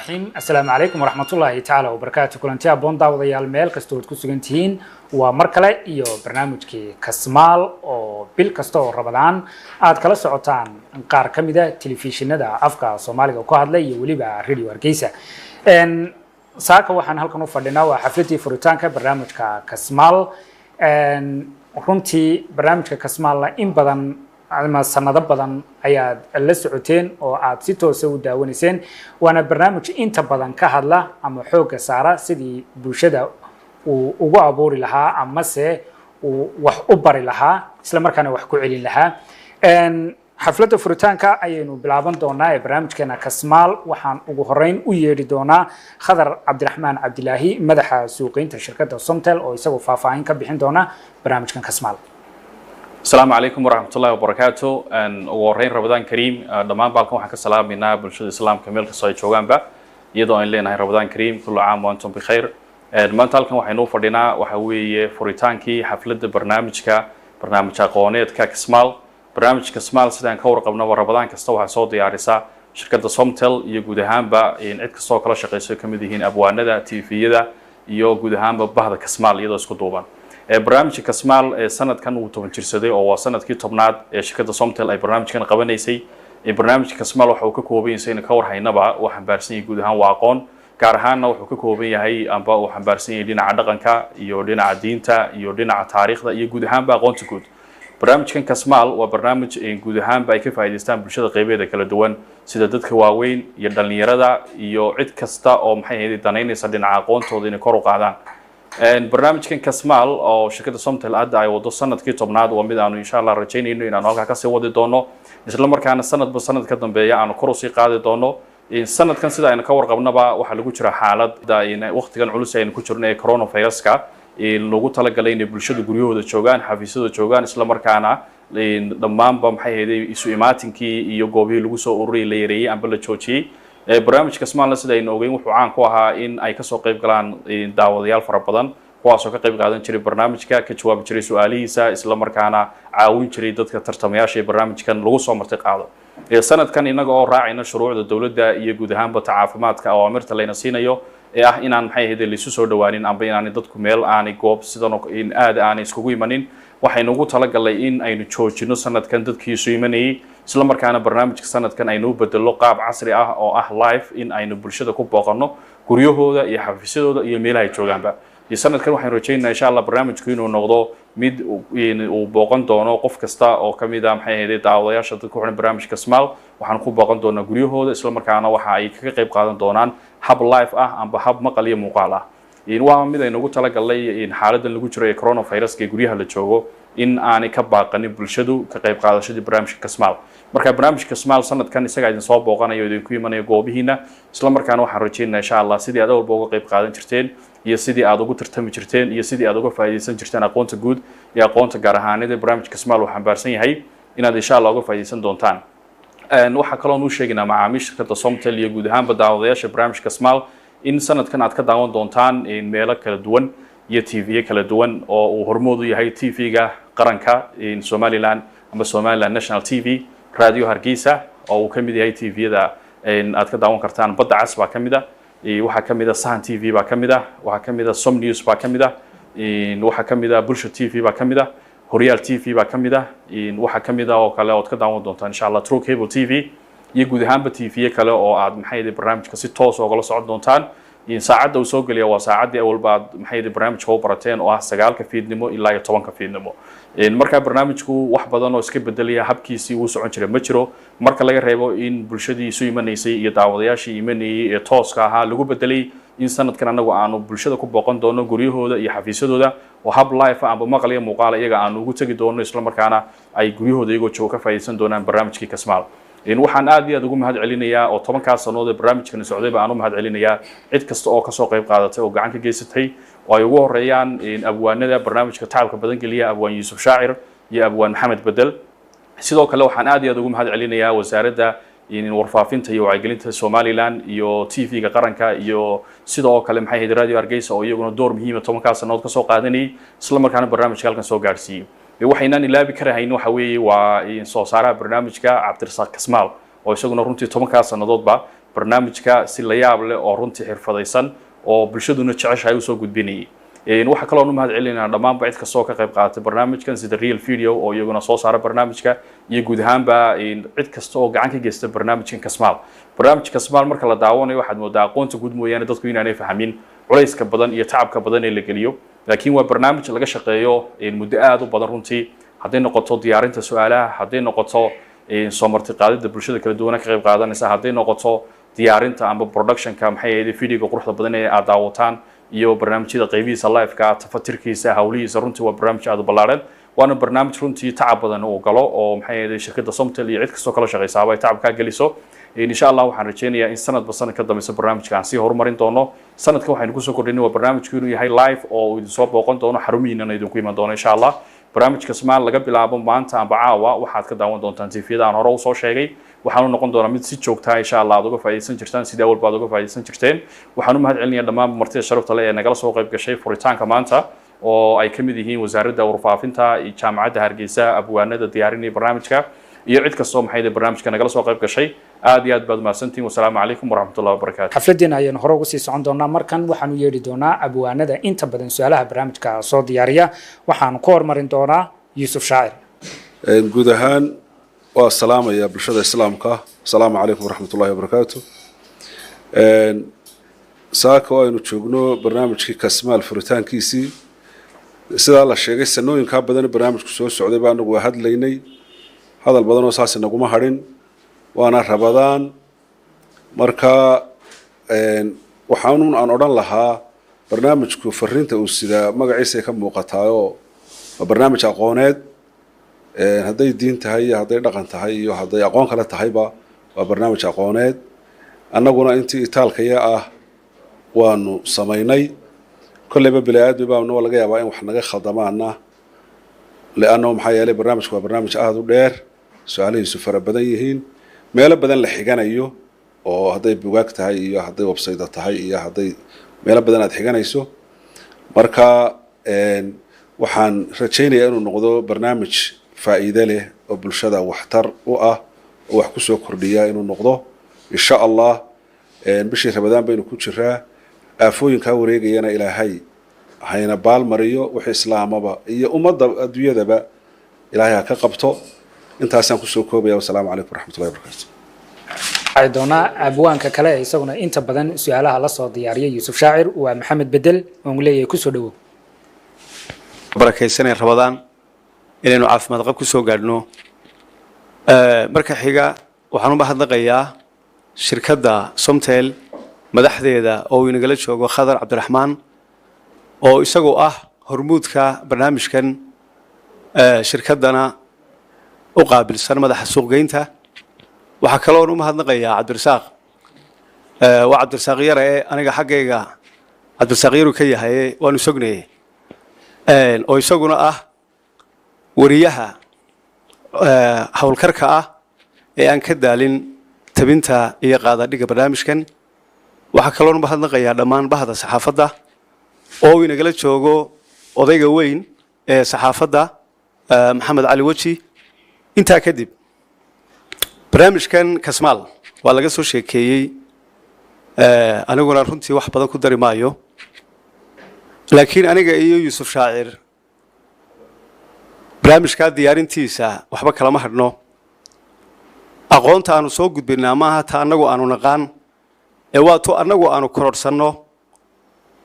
الرحيم السلام عليكم ورحمة الله تعالى وبركاته كلنتي أبون داوديال ميل كستو تكسجنتين ومركلة إيو برنامجكي كسمال أو بالكستو رمضان عاد كلا سعوتان انقار كميدا تلفزيون دا أفكا صومالي وكهاد لي وليبا راديو أرجيسة إن ساكا وحن هالكنو فردنا وحفلتي فروتانكا برنامجكا كسمال إن runtii barnaamijka kasmaal in badan ama sanado badan ayaad la socoteen oo aad si toos ah u daawaneyseen waana barnaamij inta badan ka hadla ama xooga saara sidii bulshada uu ugu abuuri lahaa ama se uu wax u bari lahaa isla markaana wax ku celin lahaa xafladda furitaanka ayaynu bilaaban doonaa ee barnaamijkeena kasmaal waxaan ugu horeyn u yeeri doonaa khadar cabdiraxmaan cabdilaahi madaxa suuqeynta shirkadda Somtel oo isagu faahfaahin ka bixin doona barnaamijkan kasmaal. Asalaamu calaykum waraxmatullaahi wabarakaatu ugu horeyn Ramadaan Kariim dhammaan baalkan waxaan ka salaaminaa bulshada islaamka meel kasta ay joogaanba iyadoo aan leenahay Ramadaan Kariim kullu caam wa antum bikhair maanta halkan waxaynu fadhinaa waxa weeye furitaankii xafladda barnaamij aqooneedka kasmaal barnaamijka Kasmaal sidaan ka warqabno Ramadaan kasta waxa soo diyaarisa shirkadda Somtel iyo guud ahaanba cid kasta oo kala shaqeyso kamid yihiin abwaanada TV-yada iyo guud ahaanba bahda Kasmaal iyadoo isku duuban barnaamijka Kasmaal sanadkan uu 10 jirsaday oo waa sanadkii 10aad ee shirkadda Somtel ay barnaamijkan qabanaysay barnaamijka Kasmaal waxa uu ka kooban yahay ka warhaynaba waxa xambaarsan yahay guud ahaan waa aqoon gaar ahaanna wuxuu ka kooban yahay amba uu xambaarsan yahay dhinaca dhaqanka iyo dhinaca diinta iyo dhinaca taariikhda iyo guud ahaanba aqoonta guud barnaamijkan Kasmaal waa barnaamij guud ahaanba ay ka faa'iideystaan bulshada qaybadeeda kala duwan sida dadka waaweyn iyo dhalinyarada iyo cid kasta oo maxay ahayd danaynaysa dhinaca aqoontooda inay kor u qaadaan barnaamijkan Kasmaal oo shirkadda Somtel hadda ay wado sanadkii 10aad waa mid aanu insha Allah rajaynayno inaan halka ka sii wadi doono isla markaana sanadba sanad ka dambeeya aanu kor u sii qaadi doono sanadkan sida ayna ka warqabnaba waxa lagu jira xaaladda waqtigan culus aynu ku jirno ee coronavirus-ka lagu talagalay in bulshada guryahooda joogaan xafiisyada joogaan isla markaana dhammaanba maxay ahayd isu imaatinkii iyo goobihii lagu soo ururiyay la yareeyay amba la joojiyay barnaamijka Kasmaal sida aynu ogeyn wuxuu caan ku ahaa in ay ka soo qayb galaan daawadayaal fara badan kuwaas oo ka qayb qaadan jiray barnaamijka ka jawaab jiray su'aalihiisa isla markaana caawin jiray dadka tartamayaasha ee barnaamijkan lagu soo martay qaado sanadkan inaga oo raacayna shuruucda dawladda iyo guud ahaanba caafimaadka oo amirta layna siinayo inaan maxay ahayd la isu soo dhawaanin amba inaan dadku meel aanay goob sidan in aad aanay iskugu imanin waxaynu ugu talagalay in aynu joojino sanadkan dadkii isu imanayay isla markaana barnaamijka sanadkan aynu u bedelo qaab casri ah oo ah live in aynu bulshada ku booqano guryahooda iyo xafiisyadooda iyo meelaha ay joogaanba sanadkan waxaan rajaynaynaa insha Allah barnaamijku inuu noqdo mid uu booqan doono qof kasta oo kamid ah maxay ahayd daawadayaasha dadka ku xiran barnaamijka Kasmaal waxaan ku booqan doonaa guryahooda isla markaana waxa ay ka qayb qaadan doonaan hab live ah amba hab maqal iyo muuqaal ah waa mid aynu ugu talagalay xaaladdan lagu jiro ee coronavirus-ka guryaha la joogo in aanay ka baaqanin bulshadu ka qayb qaadashada barnaamijka Kasmaal marka barnaamijka Kasmaal sanadkan isaga idin soo booqanayo idin ku imanayo goobihiina isla markaana waxaan rajaynaynaa insha Allah sidii aad walba uga qayb qaadan jirteen iyo sidii aad ugu tartami jirteen iyo sidii aad uga faa'iideysan jirteen aqoonta guud iyo aqoonta gaar ahaaneed ee barnaamijka Kasmaal uu xambaarsan yahay inaad insha Allah uga faa'iideysan doontaan waxa kale oo uu sheegaynaa macaamiisha shirkadda Somtel iyo guud ahaanba daawadayaasha barnaamijka Kasmaal in sanadkan aad ka daawan doontaan meelo kala duwan iyo TV kala duwan oo uu hormood u yahay TV-ga qaranka Somaliland ama Somaliland National TV Radio Hargeysa oo uu kamid yahay TV-yada aad ka daawan kartaan badda cas baa kamid ah waxa kamid ah Sahan TV baa kamid ah waxa kamid ah Som News baa kamid ah waxa kamid ah Bulsho TV baa kamid ah Horyal TV baa kamid ah waxa kamid ah oo kale oo ka daawan doontaan insha Allah True Cable TV iyo guud ahaanba TV kale oo aad maxay ahayd barnaamijka si toos ah uga socon doontaan saacadda uu soo galiyo waa saacadii awalba maxay ahayd barnaamijka oo barateen oo ah 9 fiidnimo ilaa 10 fiidnimo marka barnaamijku wax badan oo iska bedelaya habkiisii uu socon jiray ma jiro marka laga reebo in bulshadii isu imanaysay iyo daawadayaashii imanayay ee tooska ahaa lagu bedelay in sanadkan anagu aanu bulshada ku booqan doono guryahooda iyo xafiisyadooda oo hab live amba maqal iyo muuqaal iyaga aanu ugu tagi doono isla markaana ay guryahooda iyagoo jooga ka faa'iideysan doonaan barnaamijkii Kasmaal waxaan aad iyo aad ugu mahad celinayaa oo 10 sanadood ee barnaamijkan socday baan u mahad celinayaa cid kasta oo ka soo qayb qaadatay oo gacan ka geysatay oo ay ugu horeeyaan abwaanada barnaamijka tacabka badan geliya abwaan Yuusuf Shaacir iyo abwaan Maxamed Bedel sidoo kale waxaan aad iyo aad ugu mahad celinayaa wasaaradda warfaafinta iyo wacyigelinta Somaliland iyo TV-ga qaranka iyo sidoo kale maxay ahayd Radio Hargeysa oo iyaguna door muhiim ah 10 sanadood ka soo qaadanay isla markaana barnaamijka halkan soo gaarsiiyay waxaynan ilaabi karahayn waxa weeye waa soo saaraha barnaamijka Cabdirasaaq Kasmaal oo isaguna runtii 10 sanadoodba barnaamijka si la yaab leh oo runtii xirfadaysan oo bulshaduna jeceshahay u soo gudbinayay waxa kale oo u mahad celinayna dhammaan cid kastoo ka qayb qaadatay barnaamijkan sida Real Video oo iyaguna soo saara barnaamijka iyo guud ahaanba cid kasta oo gacan ka geystay barnaamijkan Kasmaal marka la daawanayo waxaad moodaa aqoonta guud mooyaane dadku inaanay fahmin culayska badan iyo tacabka badan ee la geliyo laakiin waa barnaamij laga shaqeeyo muddo aad u badan runtii hadday noqoto diyaarinta su'aalaha hadday noqoto soo marti qaadida bulshada kala duwan ka qayb qaadanaysa hadday noqoto diyaarinta ama productionka maxay ahayd video quruxda badan ee aad daawataan iyo barnaamijyada qaybihiisa live-ka tafatirkiisa hawlihiisa runtii waa barnaamij aad u ballaaran waana barnaamij runtii tacab badan oo galo oo maxay ahayd shirkadda Somtel iyo cid kastoo kala shaqeysa ay tacab ka geliso insha Allah waxaan rajeynayaa in sanadba sanad ka dambaysa barnaamijkan si horumarin doono sanadka waxaynu ku soo kordhinay waa barnaamijku inuu yahay live oo idin soo booqan doono xarumihiina idinku iman doono insha Allah barnaamijka Kasmaal laga bilaabo maanta amba caawa waxaad ka daawan doontaan TV-da aan hore u soo sheegay waxaanu noqon doonaa mid si joogto ah insha Allah aad uga faa'iideysan jirtaan sida walba aad uga faa'iideysan jirteen waxaanu mahad celinayaa dhammaan martida sharafta leh ee nagala soo qayb gashay furitaanka maanta oo ay kamid yihiin wasaaradda warfaafinta iyo jaamacadda Hargeysa abwaanada diyaarinaya barnaamijka iyo cid kastoo maxay barnaamijka nagala soo qayb gashay aad iyo aad baad mahadsantiin wassalaamu calaykum waraxmatullahi wabarakaatu xafladina ayaan hore ugu sii socon doonaa markan waxaanu yeedhi doonaa abwaanada inta badan su'aalaha barnaamijka soo diyaariya waxaan ku hormarin doonaa Yusuf Shaacir guud ahaan waa salaamaya bulshada islaamka assalaamu calaykum waraxmatullahi wabarakaatu saaka aynu joogno barnaamijkii Kasmaal furitaankiisii sida la sheegay sanooyinka badan barnaamijku soo socday baa anagu hadlaynay hadal badan oo saasi naguma harin waana Rabadaan marka waxaan aan oran lahaa barnaamijku fariinta uu sida magaciisa ka muuqataayo barnaamij aqooneed hadday diin tahay hadday dhaqan tahay iyo hadday aqoon kale tahayba waa barnaamij aqooneed annaguna intii itaalkaya ah waanu samaynay كل بلاد بيبان ولا جاي باين وحنا جاي خدمانا لأنه محيالي برنامج وبرنامج أهدو دير سؤالي سفر بدنيهين ما يلا بدن لحجانا أيوه أو هذا بوقت هاي أيوه هذا وبسيطة هاي أيوه هذا ما يلا بدن لحجانا يسوع مركا وحن رجينا إنه نقضوا برنامج فائدة له وبالشدة واحتر وحكسو كردية إنه نقضوا إن شاء الله بشي رمضان بينو كوتشرا aafooyinka wareegayana ilaahay hayna baal mariyo wixii islaamaba iyo ummadda adduunyadaba ilaahay ka qabto intaasaan ku soo koobaya wassalaamu calaykum waraxmatullahi wabarakaatu ay doona abwaanka kale isaguna inta badan su'aalaha la soo diyaariyay Yusuf Shaacir waa Maxamed Bedel oo leeyahay ku soo dhawo barakaysanay Rabadaan inaynu caafimaad qab ku soo gaadhno marka xiga waxaan u mahadnaqayaa shirkadda Somtel madaxdeeda oo inagala joogo Khadar Cabdiraxmaan oo isagoo ah hormuudka barnaamijkan shirkadana u qaabilsan madaxa suuqgeynta waxa kale oo u mahadnaqayaa Cabdirasaaq waa Cabdirasaaq yare aniga xaggayga Cabdirasaaq yaru ka yahay waanu sognay oo isaguna ah wariyaha hawlkarka ah ee aan ka daalin tabinta iyo qaadadhiga barnaamijkan waxa kale oo mahadnaqayaa dhammaan bahda saxaafadda oo inagala joogo odayga weyn ee saxaafadda Maxamed Cali Waji inta kadib barnaamijkan Kasmaal waa laga soo sheekeeyay aniguna runtii wax badan ku dari maayo laakiin aniga iyo Yusuf Shaacir barnaamijka diyaarintiisa waxba kala ma hadhno aqoonta aanu soo gudbinaa maaha ta anagu aanu naqaan waa to anagu aanu kororsanno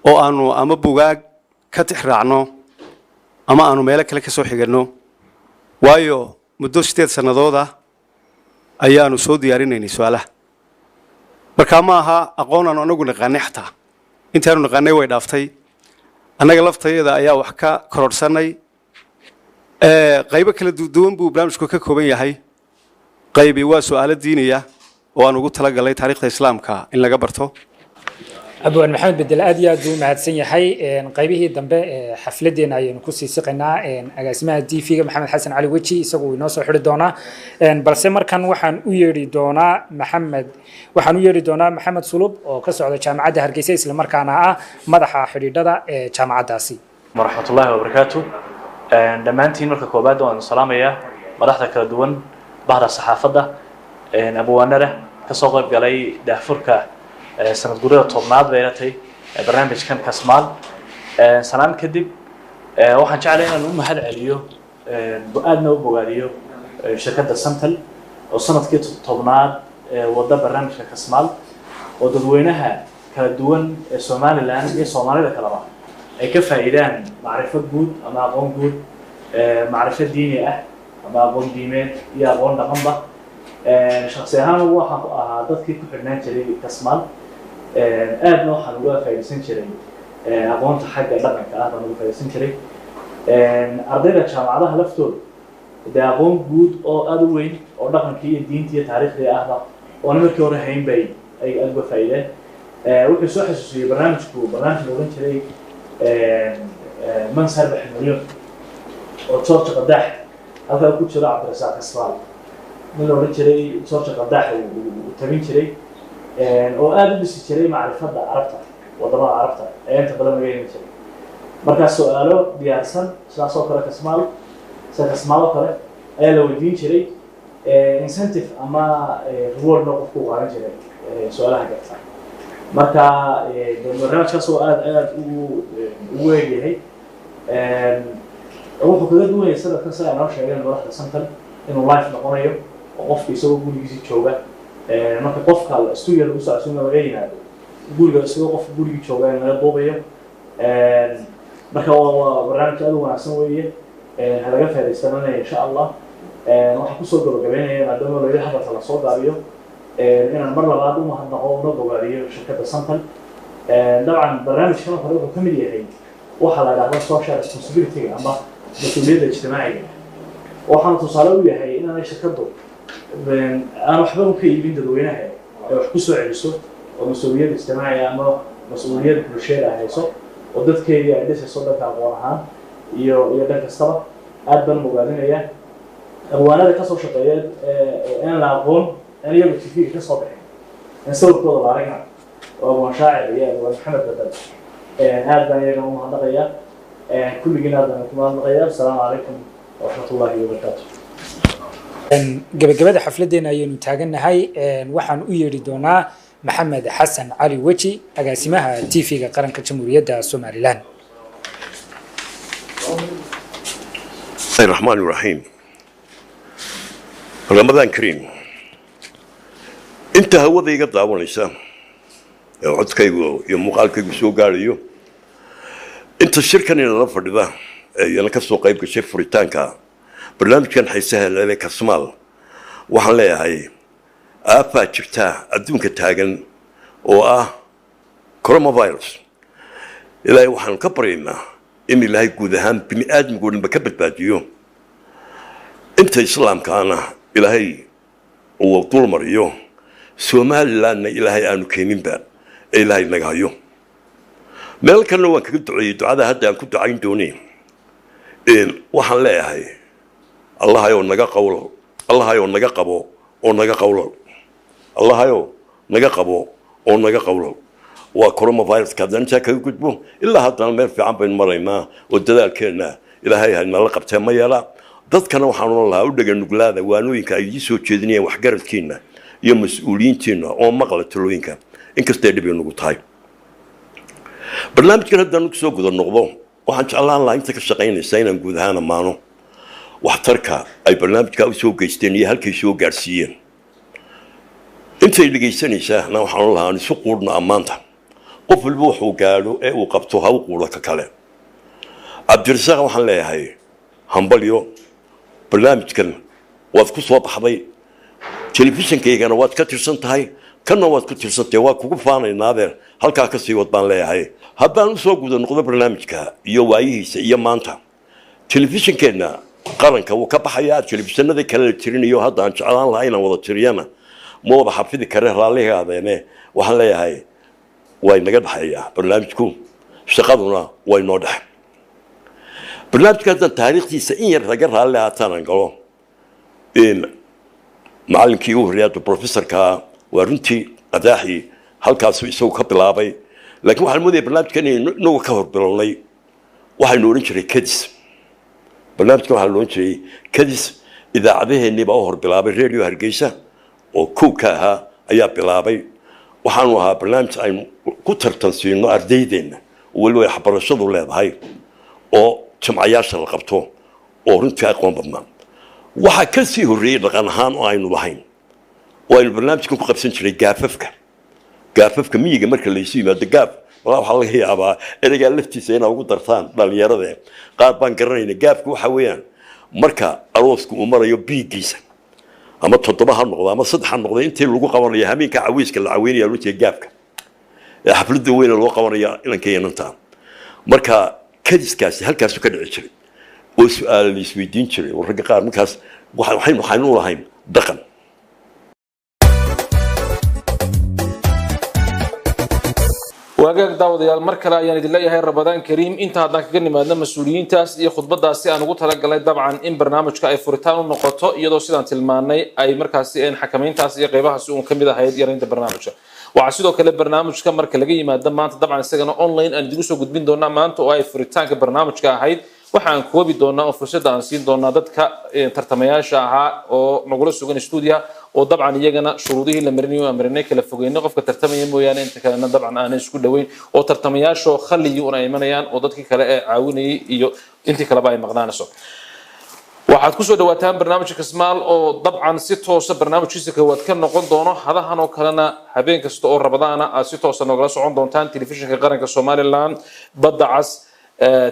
oo aanu ama bugaag ka tixraacno ama aanu meel kale ka soo xigano waayo muddo 8 sanadooda ayaanu soo diyaarinaynay su'aalaha marka ma aha aqoon aanu anagu naqaanay xataa intaanu naqaanay way dhaaftay anaga laftayada ayaa wax ka kororsanay qaybo kala duwan buu barnaamijku ka kooban yahay qaybi waa su'aalo diiniya وأنا قلت لك الله تاريخ الإسلام إن لقى برتو أبو محمد بدل أديا دو مهتسين حي قيبه دنبه حفلتنا ينكسي سقنا أجسمها دي في محمد حسن علي وجهي سقوا ناصر حردونا برسمر كان وحن ويردونا وحن ويردونا محمد صلوب وكسر على جامعة هرقيسة إسلام كان مدح حريدة جامعة داسي ورحمة الله وبركاته دمانتين مركب كوباد وأن سلام يا مدحتك دوان بعد الصحافة أبو ونره kasoo qayb galay daahfurka sanad gurida tobnaad bay ratay barnaamijkan kasmaal sanaan kadib waxaan jeclahay inaan u mahad celiyo aadna u bogaadiyo shirkadda Samtel oo sanadkii tobnaad wada barnaamijka kasmaal oo dadweynaha kala duwan ee Soomaaliland iyo Soomaalida kalaba ay ka faa'iidaan macrifad guud ama aqoon guud macrifad diini ah ama aqoon diimeed iyo aqoon dhaqanba shakhsi ahaan waxaan ku ahaa dadkii ku xidhnaan jiray kasmaal aadna waxaan uga faa'iideysan jiray aqoonta xagga dhaqanka ah baan uga faa'iideysan jiray ardayda jaamacadaha laftooda de aqoon guud oo aad u weyn oo dhaqankii iyo diintii iyo taariikhdii ahba oo markii hore hayn bay ay aad uga faa'iideen wuxuu soo xasuusiyay barnaamijku barnaamij la oran jiray man sarbax milyan oo George Qadax halkaa ku jira Cabdirasaaq Kasfaal min la oran jiray George Qadax uu tabin jiray oo aad u dhisi jiray macrifada carabta wadamada carabta ee inta badan laga heli jiray markaas su'aalo diyaarsan sidaas oo kale kasmaal kale ayaa la weydiin jiray incentive ama reward loo qofku qaadan jiray su'aalaha garta marka barnaamijkaas oo aad u weeyahay wuxuu kaga duwan yahay sanadkan sida aan sheegay madaxda Samtel inuu live noqonayo oo qofka isagoo gurigiisa jooga marka qofka studio lagu soo casuumo laga yimaado guriga isagoo qof guriga jooga laga duubayo marka waa barnaamij aad u wanaagsan weeye halaga faa'iideysanayo insha Allah waxaan ku soo gabagabeynaya maadaama la yiraahdo hadda la soo gaabiyo inaan mar labaad u mahadnaqo oo bogaariyo shirkadda Samtel dabcan barnaamijkan wuxuu ka mid yahay waxa la yiraahdo social responsibility ama mas'uuliyadda ijtimaaciga waxaan tusaale u yahay in ay shirkaddu aan waxba ka iibin dadweynaha ay wax ku soo celiso oo mas'uuliyadda ijtimaaciga ama mas'uuliyadda bulshada hayso oo dadkeedii ay dhisayso dadka aqoon ahaan iyo dhan kastaba aad baan bogaadinaya abwaanada ka soo shaqeeya aan la aqoon أنا يوم تفيك كسر نسوي كل العريقة وأبو شاعر يا أبو محمد بدر هذا يوم هذا غيا كل جناد من كمان غيا السلام عليكم ورحمة الله وبركاته gabagabada xafladeena ayaynu taaganahay waxaan u yeeri doonaa Maxamed Xasan Cali Waji agaasimaha TV-ga qaranka Jamhuuriyadda Soomaaliland الرحمن الرحيم رمضان كريم انت هو ذي قطع ونسا عدكيغو يا مقالكيغو سو غاريو انت الشركه اللي رفض ذا انا كسو قيب كشيف فريتانكا برنامج كان حيسهل عليك الصمال waxaan leeyahay afa jirta adduunka taagan oo ah coronavirus ilaahay waxaan ka baryaynaa in ilaahay guud ahaan bini aadamku dhanba ka badbaadiyo inta islaamkaana ilaahay uu dul mariyo Soomaalilandna ilaahay aanu keeninba ilaahay naga hayo meel kalena waan kaga duceeyay ducada hadda aan ku ducayn doonay waxaan leeyahay Allah ayo naga qawlo Allah ayo naga qabo oo naga qawlo Allah ayo naga qabo oo naga qawlo waa coronavirus ka danta ka gudbo ilaa hadda meel fiican bayn maraynaa oo dadaalkeena ilaahay ha nala qabtay ma yeela dadkana waxaan lahaa u dhagan nuglaada waanooyinka ay soo jeedinayaan wax garadkiina iyo mas'uuliyiintiina oo maqla talooyinka inkastoo dhib nagu tahay barnaamijkan hadda aan soo gudan noqdo waxaan jeclaan lahaa inta ka shaqeynaysa inaan guud ahaan amaano waxtarka ay barnaamijka u soo geysteen iyo halkay soo gaarsiiyeen intay dhageysanaysaa waxaan lahaa isu quudna amaanta qof walba wuxuu gaadho ee uu qabto ha u quulo ka kale Cabdirasaaq waxaan leeyahay hambalyo barnaamijkan waad ku soo baxday telefishinkeygana waad ka tirsan tahay kana waad ku tirsan tahay waa kugu faanaynaadeen halkaa ka sii wad baan leeyahay haddaan u soo gudan noqdo barnaamijka iyo waayihiisa iyo maanta telefishinkeena qaranka wuu ka baxayaa telefishinada kale la tirinayo hadda aan jeclaan lahaa inaan wada tiriyana ma wada xafidi kare raalligaadeene waxaan leeyahay way naga dhaxayaa barnaamijku shaqaduna way noo dhax barnaamijka hadda taariikhdiisa in yar laga raalli haataan galo macallinkii uu horreeyay professorka waa runtii qadaaxi halkaas isagu ka bilaabay laakiin waxaan moodayay barnaamijkan inuu ka horbilowday waxaynu oran jiray kadis barnaamijkan waxaa loo oran jiray kadis idaacadaheennii baa u horbilaabay radio Hargeysa oo kow ka ahaa ayaa bilaabay waxaanu ahaa barnaamij aynu ku tartansiino ardaydeenna weliba ay waxbarashadu leedahay oo jamcayaasha la qabto oo runtii aqoon badnaa waxaa ka sii horreeyey dhaqan ahaan oo aynu lahayn oo aynu barnaamijkan ku qabsan jiray gaafafka miyiga marka laysu yimaado gaaf walaa waxaa laga yaabaa ereygaa laftiisa inaa ugu dartaan dhallinyarada qaar baan garanayna gaafka waxa weeyaan marka aroosku uu marayo biigiisa ama 7 ha noqdo ama 3 ha noqdo intii lagu qabanayo habeenka cawiiska la caweynaya runtii gaafka xafladda weyn loo qabanaya inanka yeelanta marka kadiskaasi halkaas ka dhici jiray oo su'aal la isweydiin jiray oo rag qaar markaas waxaynu lahayn dhaqan wagaag daawadayaal mar kale ayaan idin leeyahay Ramadaan Kariim inta haddaan kaga nimaadna mas'uuliyiintaas iyo khudbadaasi aan ugu talagalay dabcan in barnaamijka ay furitaan u noqoto iyadoo sidaan tilmaanay ay markaasi in xakameyntaas iyo qaybahaasi uu kamid ahayd yareynta barnaamijka waxa sidoo kale barnaamijka marka laga yimaado maanta dabcan isagana online aan idinku soo gudbin doonaa maanta oo ay furitaanka barnaamijka ahayd waxaan koobi doonaa oo fursada aan siin doonaa dadka tartamayaasha ahaa oo nagula sugan stuudiga oo dabcan iyagana shuruudihii la marinayo amarinay kala fogeeyna qofka tartamaya mooyaane inta kalena dabcan aan isku dhaweyn oo tartamayaasha khaliyi una imanayaan oo dadkii kale ee caawinayay iyo intii kale ay maqnaanayso waxaad ku soo dhawaataan barnaamijka Kasmaal oo dabcan si toos ah barnaamijkiisa koowaad ka noqon doono hadahan oo kalena habeen kasta oo Ramadaana aad si toos ah nagala socon doontaan telefishinka qaranka Soomaaliland badda cas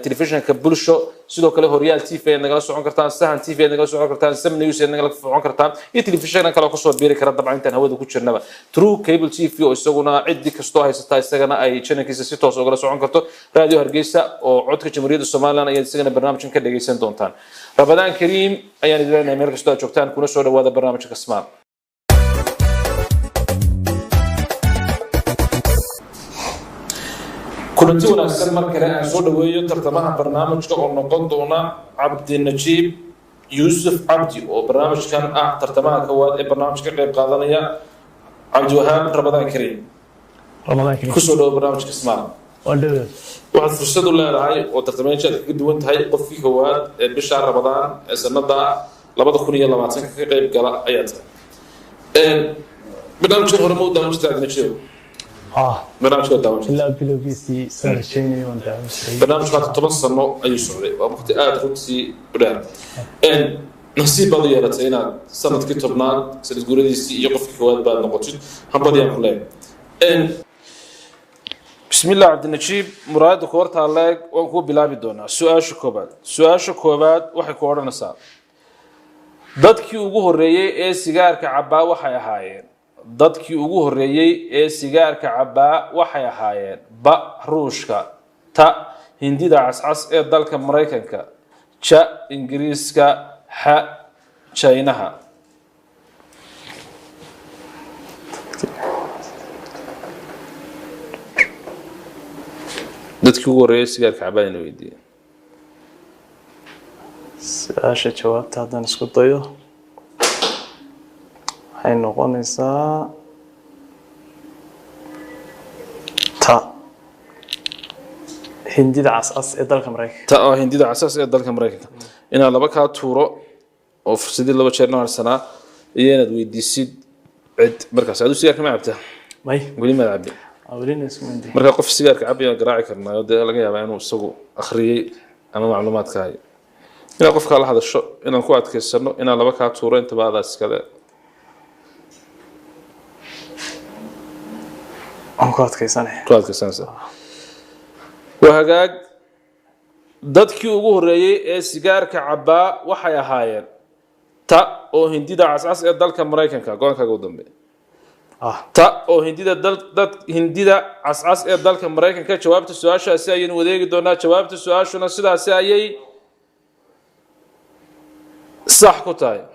telefishinka bulsho sidoo kale Horyaal TV ee nagala socon kartaan Sahan TV ee nagala socon kartaan Sam News ee nagala socon kartaan iyo telefishinka kale oo ka soo biiri kara dabcan intaan hawada ku jirnaba True Cable TV oo isaguna cid kasto haysata isagana ay channelkiisa si toos uga socon karto Radio Hargeysa oo codka Jamhuuriyadda Soomaaliland ayaa isagana barnaamijkan ka dhageysan doontaan Ramadaan Kariim ayaan idin leenahay meel kasta oo joogtaan kuna soo dhawaada barnaamijka Kasmaal kulanti wanaagsan mar kale aan soo dhaweeyo tartamaha barnaamijka oo noqon doona Cabdinajiib Yuusuf Cabdi oo barnaamijkan ah tartamaha koowaad ee barnaamijka qayb qaadanaya Cabdiwahaab Ramadaan Kariim ku soo dhaw barnaamijka Kasmaal waxaad fursad u leedahay oo tartamayaasha ka duwan tahay qofkii koowaad ee bisha Ramadaan ee sanada 2020 ka qayb gala ayaa tahay barnaamijka hore muu daawan jirtay Cabdinajiib برنامج كده داون لا بلوغيسي صار شيء وانت برنامج هذا تبصر إنه أي سعودي وقت روتسي بدأ إن نصيب بعض يارتينا سنة كتبنا سنقول لي يقف في كواد بعد نقطة هم بدي أقولين إن بسم الله عبد النجيب مراد كورت عليك وهو بلعب الدونا سؤال شكوبات وحكورنا صار dadkii ugu horeeyay ee sigaarka cabaa waxay ahaayeen dadkii ugu horeeyay ee sigaarka cabaa waxay ahaayeen ba ruushka ta hindida cascas ee dalka Mareykanka ja ingiriiska ha Chinaha dadkii ugu horeeyay sigaarka cabaa inuu weydiiyay su-aasha jawaabta haddaan isku dayo waxay noqonaysaa ta hindida cascas ee dalka Mareykanka ta hindida cascas ee dalka Mareykanka inaan laba ka tuuro oo fursadii laba jeer noo harsanaa iyo inaad weydiisid cid markaas aad u sigaarka ma cabtaa may weli ma cabbi marka qof sigaarka cabaya garaaci karnaa oo laga yaabaa inuu isagu akhriyay ama macluumaadka hayo إن قف كله هذا الشيء إن القوات كيسرنا إن الله بكرة تورين تبع هذا السكالة قوات كيسانة قوات كيسانة وهجاج ضد كي وجوه رأي السجار كعبا وحيا هاير تا أو هندي دا عساس الدل كمرايكن كقول كقدم بي تا أو هندي دا ضد هندي دا عساس الدل كمرايكن كجوابت السؤال شو أسيين وديك دونا جوابت السؤال شو نصير أسيين صح كتاي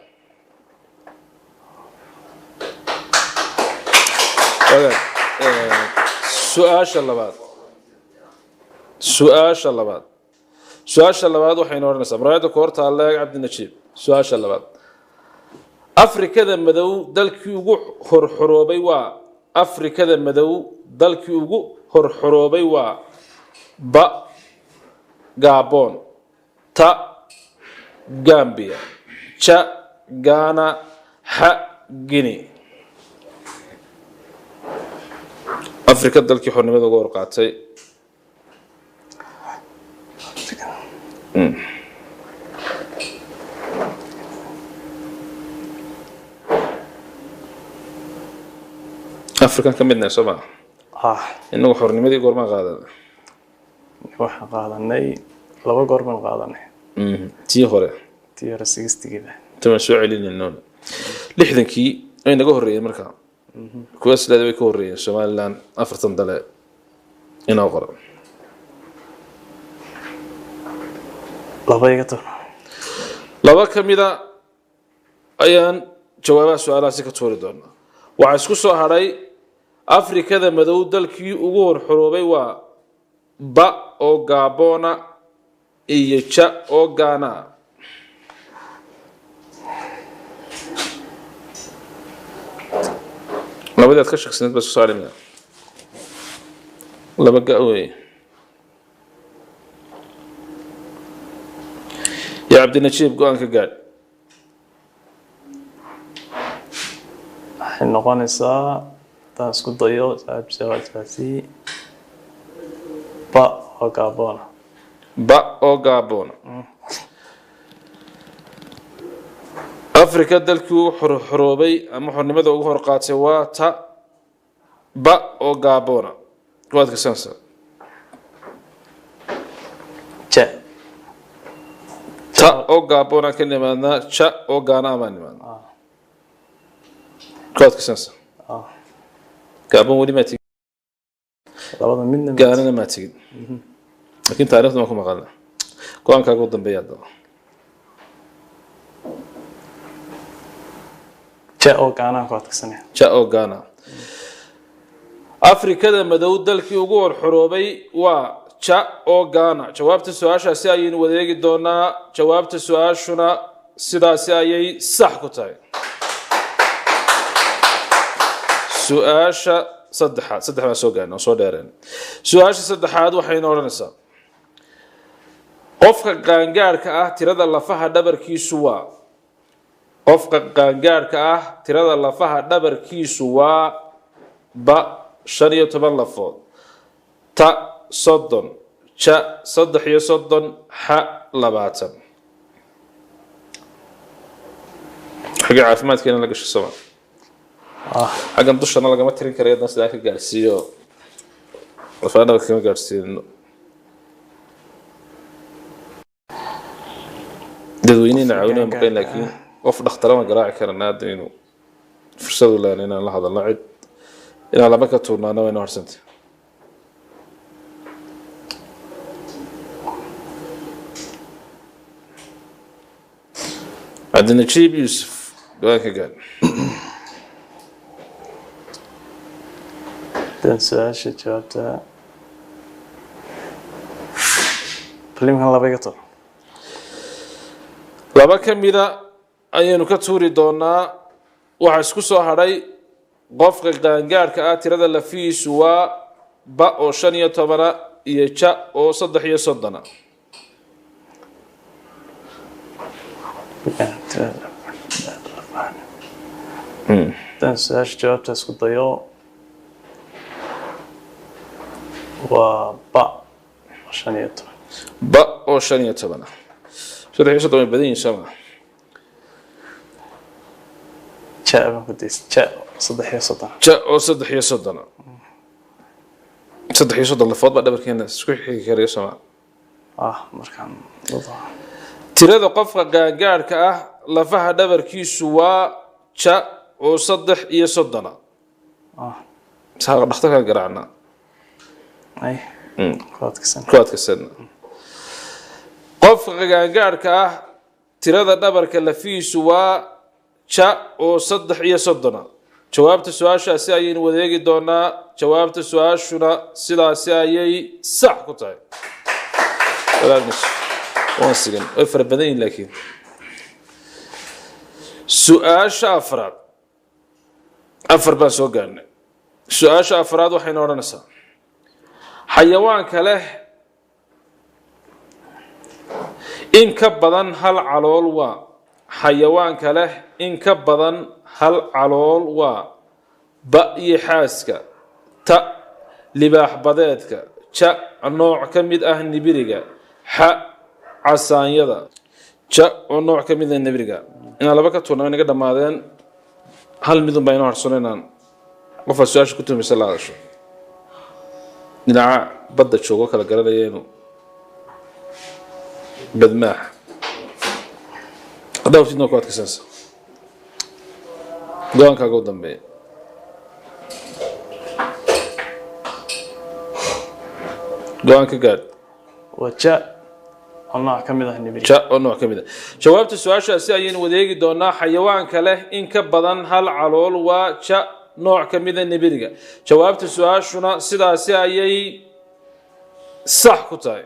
سؤال شلبات وحين ورنا سمرايد كورت الله عبد النجيب سؤال شلبات أفريقيا مدو دلك يوجو حروبي وا أفريقيا مدو دلك يوجو حروبي وا با غابون تا غامبيا cha Ghana ha Guinea afrika dalkii xornimada uga warqaatay afrikan ka midna soo ma inagu xornimadii goorma qaadan waxaan qaadanay 2 goor baan qaadanay tii hore 60-giiba tama soo celinayno 60kii ay naga horeeyay markaa kuwa sidaad way ka horeeyay Somaliland 40 dale inoo qoran laba kamida ayaan jawaabaha su'aalahaasi ka toori doonaa waxa isku soo haray afrikada madow dalkii ugu hor xoroobay waa ba oo gaabona iyo ja oo gaana labadaad ka shaqsineed baa isku soo haray laba gaawey يا عبد النجيب قوان كقال waxay noqonaysaa taan isku dayo jawaabtaasi ba oo gaabona afrika dalkii uu xoroobay ama xornimada ugu hor qaatay waa ta ba oo gaabona waad ka sansa ja ta oo gaabona ka nimaadna ja oo gaana ama nimaadna waad ka sansa gaabon weli ma tigin labada midna gaanana ma tigin laakiin taariikhda ma ku maqalna go-aankaaga u dambeeya hadda ja oo gaana ku adkaysanaya ja oo gaana afrikada madow dalkii ugu hor xoroobay waa ja oo gaana jawaabta su-aashaasi ayaynu wadeegi doonaa jawaabta su-aashuna sidaasi ayay sax ku tahay su-aasha saddexaad saddex baan soo gaarnay oo soo dheereen su-aasha saddexaad waxayna odhanaysaa qofka qaangaarhka ah tirada lafaha dhabarkiisu waa qofka qaangaarhka ah tirada lafaha dhabarkiisu waa ba 15 lafood ta 30 ja 33 xa 20 xagga caafimaadkeena la gasho sama xaggan dushana lagama tirin karayo haddaan sidaa ka gaarsiiyo lafaha dhabarka kama gaarsiino dadweynihina caawinaya maqayn laakiin qof dhakhtar ma garaaci karana hadda inuu fursad u leeyahay inaan la hadalno cid inaan laba ka tuurnaano wayna horsantay عبد النجيب يوسف واك قال سؤال جوابتها بليمها لaba gato laba kamida ayaynu ka tuuri doonaa waxa isku soo haray qofka qaangaarka ah tirada lafiisu waa ba oo 15 iyo ja oo 33 dan su-aal jawaabta isku dayo waa ba 15 ba oo 15 saddex badan yihiin sama ja baan ku days ja 33 ja oo 33 lafood baa dhabarkeena isku xigi karaya sama markaan tirada qofka qaangaarhka ah lafaha dhabarkiisu waa ja oo 33 saa dhakhtarka garaacna ay kuadkasan qofka qaangaarhka ah tirada dhabarka lafiisu waa ja oo 33 jawaabta su-aashaasi ayaynu wadeegi doonaa jawaabta su-aashuna sidaasi ayay sax ku tahay وانسجن افر بدين لكن سؤال شافراد افر بان سو غان سؤال شافراد waxay noqonaysaa xayawaanka leh in ka badan hal calool waa xayawaanka leh in ka badan hal calool waa ba iyo xaaska ta libaax badeedka ja nooc ka mid ah nibiriga xa casaanyada ja oo nooc ka mid ah nibiriga inaan laba ka tuurna inaga dhammaadeen hal midun baa inoo harsoon inaan qofaa su-aasha ku tuhmaysa la hadasho dhinaca badda joogo kala garanayeenu badmaax haddaa hortidna ku adkaysansa go-aankaaga u dambeeya go-aan ka gaadh waa ja oo nooc ka mid ah nibiriga ja oo nooc ka mid ah jawaabta su-aashaasi ayaynu wadeegi doonaa xayawaanka leh in ka badan hal calool waa ja nooc ka mid ah nibiriga jawaabta su-aashuna sidaasi ayay sax ku tahay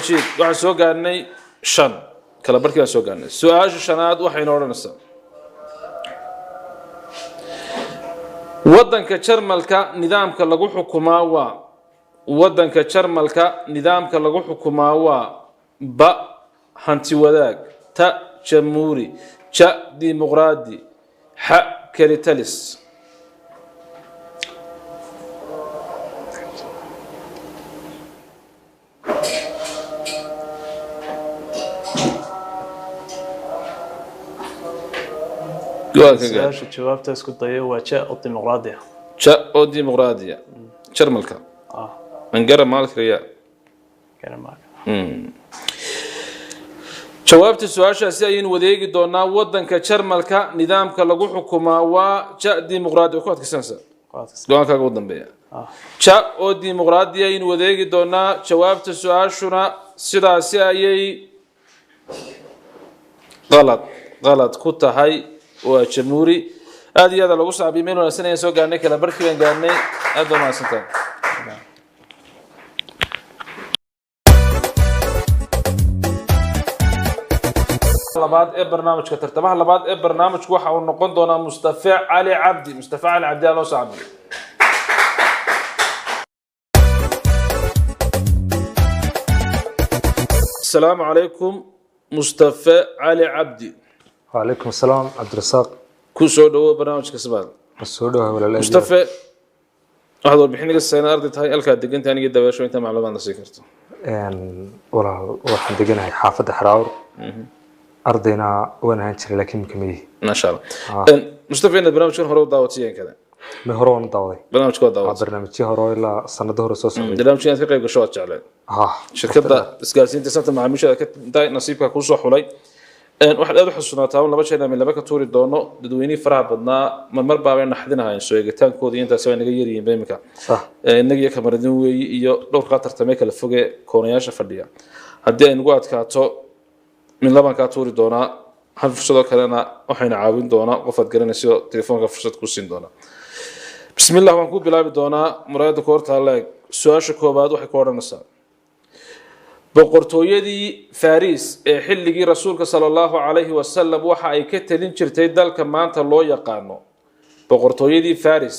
jiid waxaan soo gaarnay 5 kala barkii baan soo gaarnay su-aasha shanaad waxaynu odhanaysaa waddanka jarmalka nidaamka lagu xukumaa waa waddanka jarmalka nidaamka lagu xukumaa waa ba hanti wadaag ta jamhuuri ja dimuqraadi xa kelitalis su-aasha jawaabta isku dayo waa ja oo dimuqraadi ah ja oo dimuqraadiya jarmalka angara maalkaya jawaabta su-aashaasi ayaynu wadeegi doonaa waddanka jarmalka nidaamka lagu xukumaa waa ja dimuqraadi oo ku adkaysanaysa go-aankaaga u dambeeya ja oo dimuqraadi ayaynu wadeegi doonaa jawaabta su-aashuna sidaasi ayay qalad ku tahay waa jamhuuri aad iyo aad lagu saabiyo meel wanaagsan ayaan soo gaarnay kala barkii baan gaarnay aad baa mahadsantahay labaad ee barnaamijka tartamaha labaad ee barnaamijku waxa uu noqon doonaa Mustafa Ali Cabdi loo saabiyo السلام عليكم مصطفى علي عبدي وعليكم السلام عبد الرزاق كوسو دو برنامج كسبان مسودو ولا مصطفى هذا بحين السنه ارضي هاي الكا دقنت اني دباشو انت معلومات نسيكرتو ولا waxaan deganahay xaafada Xaraawr ardayna waan ahaan jiray laakiin kamid ما شاء الله مصطفى ان برنامجكن هore u daawatiyeen kada ma hore waan daawaday barnaamijku daawatay barnaamijkii hore ilaa sanado hore soo socday barnaamijkan ka qayb gasho jecleen shirkadda isgaarsiinta santa macaamiisha ka tahay nasiibka ku soo xulay waxaad aad u xusuunataa laba jeer ama laba ka tuuri doono dadweynaha faraha badnaa mar baabay naxdinaayeen soo eegitaankooda intaas way naga yaryihiin beemka inaga iyo kamaradin weey iyo dhowr qaar tartamay kala foge koonayaasha fadhiya haddii ay nagu adkaato min laban ka tuuri doonaa hal fursado kalena waxayna caawin doonaa qof aad garanayso telefoonka fursad ku siin doonaa بسم الله وانكو بلابي دونا مراد كورتا لاك سؤال كوباد waxay ku oranaysaa boqortooyadii Faris ee xilligii rasuulka sallallahu alayhi wasallam waxa ay ka talin jirtay dalka maanta loo yaqaano boqortooyadii Faris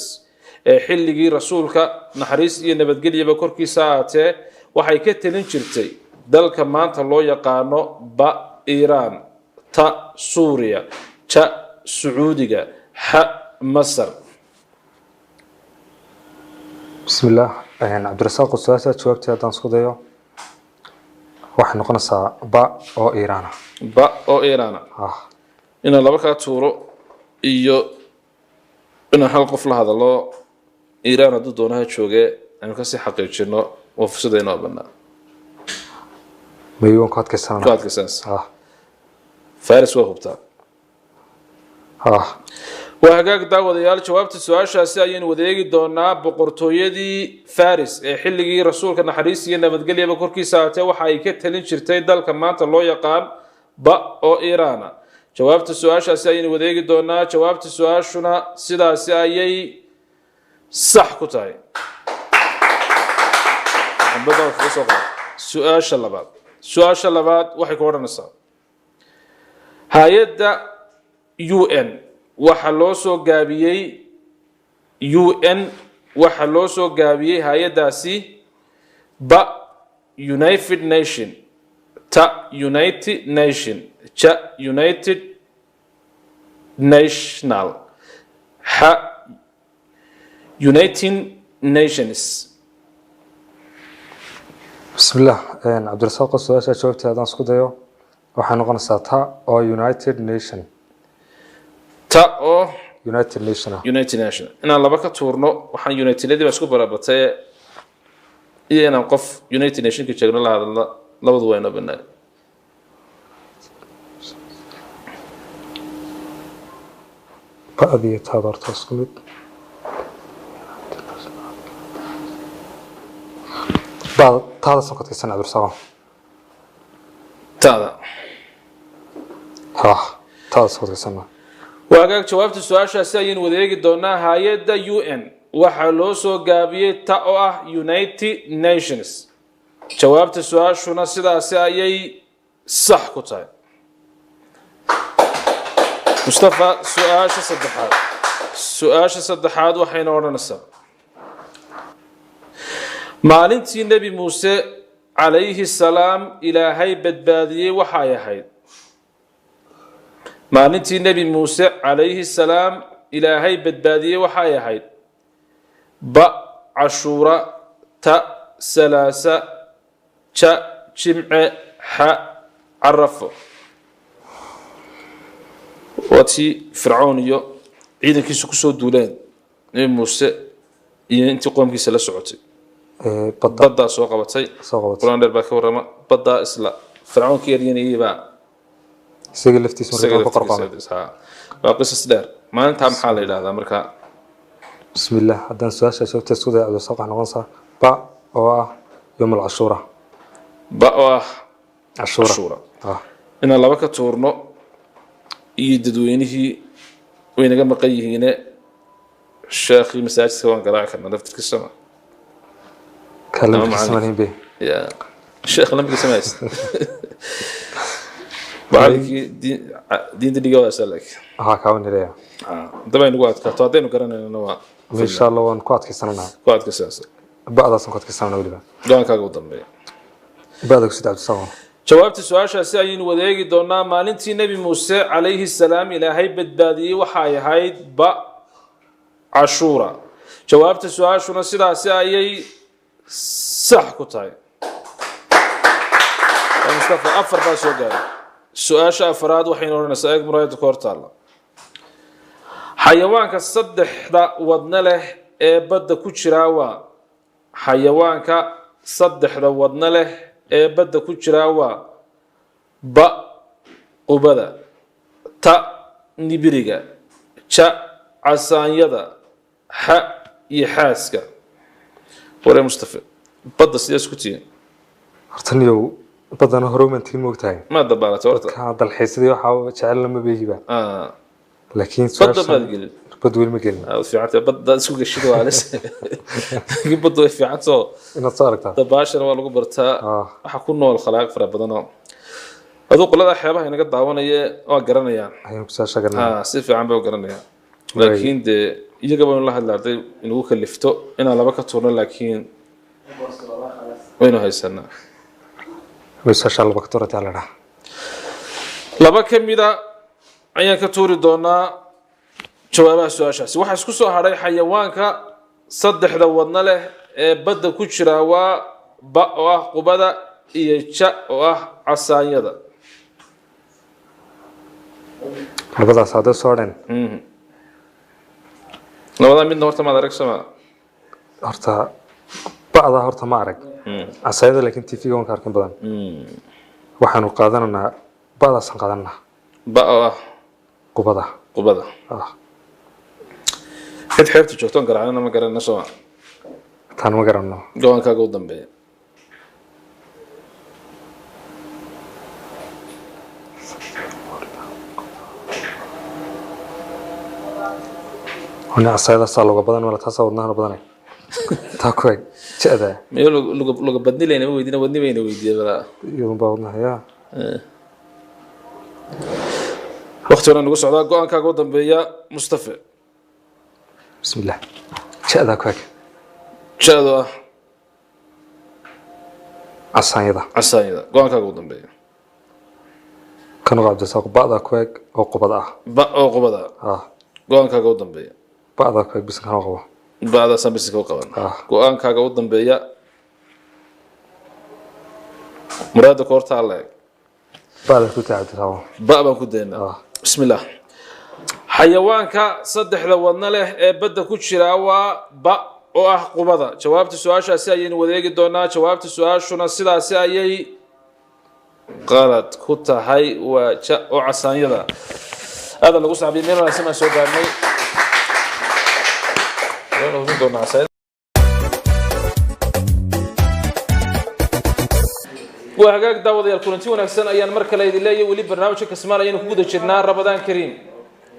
ee xilligii rasuulka naxariis iyo nabadgelyo korkiisa aatee waxay ka talin jirtay dalka maanta loo yaqaano ba Iran ta Suuriya ta Sacuudiga ha Masar بسم الله عبد الرزاق السؤال جوابتي هذا سكوديو waxay noqonaysaa ba oo Iiraan ina laba ka tuuro iyo ina hal qof la hadalo Iiraan haduu doonaha jooge aan ka si xaqiijino oo fursadayna banaa mayon kaadkaysan Faris waa hubtaa وهاجاك داود يال جوابت السؤال شاسي أين وذيجي دونا بقرطويدي فارس حلقي رسول كنا حريصي إنه بتقلي بكركي ساعته وحايكت هلين شرتي دال كمان الله يقان با أو إيرانا جوابت السؤال شاسي أين وذيجي دونا جوابت السؤال شنا سدا سايي صح كتاي بدأ في سؤال شلبات سؤال شلبات وحي كورنا صار هايدا UN waxa loo soo gaabiyay UN waxa loo soo gaabiyay hay'adaasi ba United Nation ta United Nation ja United National ha United Nations. بسم الله عبد الرزاق السؤال جاوبتي هذا اسكو دايو waxay noqonaysaa ta oo United Nation ta oo United Nation United Nation inaan laba ka tuurno waxaan Unitedadii ba isku barabatay iyo inaan qof United Nation ka jeegno la hadalna labadu wayna banaan baadii taadorta isku mid taada soo kotaysan Cabdi Rasaaq taada taada soo kotaysan waagaag jawaabta su'aashaasi ayaynu wadeegi doonaa hay'adda UN waxaa loo soo gaabiyey ta oo ah United Nations jawaabta su'aashuna sidaasi ayay sax ku tahay Mustafa su'aasha saddexaad waxayna odhanaysaa maalintii Nabi Muuse calayhi salaam ilaahay badbaadiyey waxay ahayd maalintii Nabi Muuse calayhi salaam ilaahay badbaadiyey waxay ahayd ba Ashura ta salaasa ja jimce ha arafo wati fir'aun iyo ciidankiisu ku soo duuleen Nabi Muuse iyo intii qoomkiisa la socotay badda soo qabatay quraan dheer baa ka warama badda isla fir'aankii yaryanayay baa isaga laftiisa markaa ku qarqamay waa qisas dheer maanta maxaa la yiraahdaa marka bismillah haddaan su'aasha joogta isku day Cabdi Rasaaq noqonaysaa ba oo ah yawm al-ashura ba oo ah ashura ina laba ka tuurno iyo dadweynihii waynaga maqan yihiin sheekhi masaajidka waan garaaci karnaa laftirkiisa كلام كسمانين به يا شيخ لم يسمعش بعدك دين دي جوا اسالك كاون ليه طبعا نقعد كتادين وقرنا انه ان شاء الله ونقعد كسننا قعد كساس بعد اصلا قعد كسننا وليبا دون كاغو دمبي بعد كسيد عبد الصمد جوابت سؤاشاasi ayaynu wadeegi doonaa maalintii Nabi Muuse calayhi salaam ilaahay badbaadiyey waxay ahayd ba Ashura jawaabta su'aashuna sidaasi ayay صح كتاي مصطفى أفر باس وقال سؤال أفراد وحين ورنا سائق مراية كورتالا حيوان كصدح دا ودنا له بده كشراوا حيوان كصدح دا ودنا له بده كشراوا ب وبدا تا نبريجا شا عسان يدا ح يحاسك ورا مصطفى بدأ سياس كتير هرتنيو بدنا هرومنتين موقتين ما دبرت ورت هذا الحسدي وحاول تعلم ما بيجيبه لكن بدأ ما تقول بدو المقل في عته بدأ سوق الشدوا على بدو في عته إن صارك تباشر ولا قبرتها حكون نوع الخلاق فرا بدنا هذو قلنا حيابها هنا قد دعوانا وقرنا يعني أيوة بس شغلنا سيف عم بوقرنا يعني لكن ده iyaga baan la hadlaartay inuu kalifto inaan laba ka tuurno laakiin waynu haysanaa meesha laba ka tuurta la laba kamida ayaan ka tuuri doonaa jawaabaha su'aashaasi waxa isku soo haray xayawaanka saddexda wadna leh ee badda ku jira waa ba oo ah qubada iyo ja oo ah casaanyada labadaas hada soo dhan labada midna horta ma arag sama horta bacda horta ma arag asayda laakiin TV-ga waan ka arkin badan waxaanu qaadananaa bacdaas aan qaadanaa ba ah qubada cid xeebta joogtoon garaacana ma garanayno soo taan ma garanno goonkaaga u dambeeya هنا عصايدا صالوغا بدن ولا تاسا ودناها بدن تاكوي جادا ميو لوغا بدني لينا ويدينا ودني بينا ويدي بلا يوم باودنا يا وقتنا نقول سعودة قوان كاقو دنبيا مصطفى بسم الله جادا كويك جادا عصايدا قوان كاقو دنبيا كانوا عبد الساق بعضها كويك أو قبضة أو قبضة قوان كاقو دنبيا بعضها كويك بس كانوا قبضة بعد سامبس كو قبان قوان كاغا ودن بيا مراد كورتا الله بعد كنت عاد تاو بابا كدينا بسم الله حيوانك صدح ذا ودنا له ee badda ku jira waa ba oo ah qubada jawaabta su'aashaasi ayaynu wadeegi doonaa jawaabta su'aashuna sidaasi ayay qalad ku tahay waa oo casaanyada هذا اللي قصنا بيننا ولا سمع سؤال دارني يلا وزيد دورنا عسل وهاجاك داود يا الكورنتي ونكسن أيام مركل يدي الله يولي برنامج كسمال أيام كودة شرنا رمضان كريم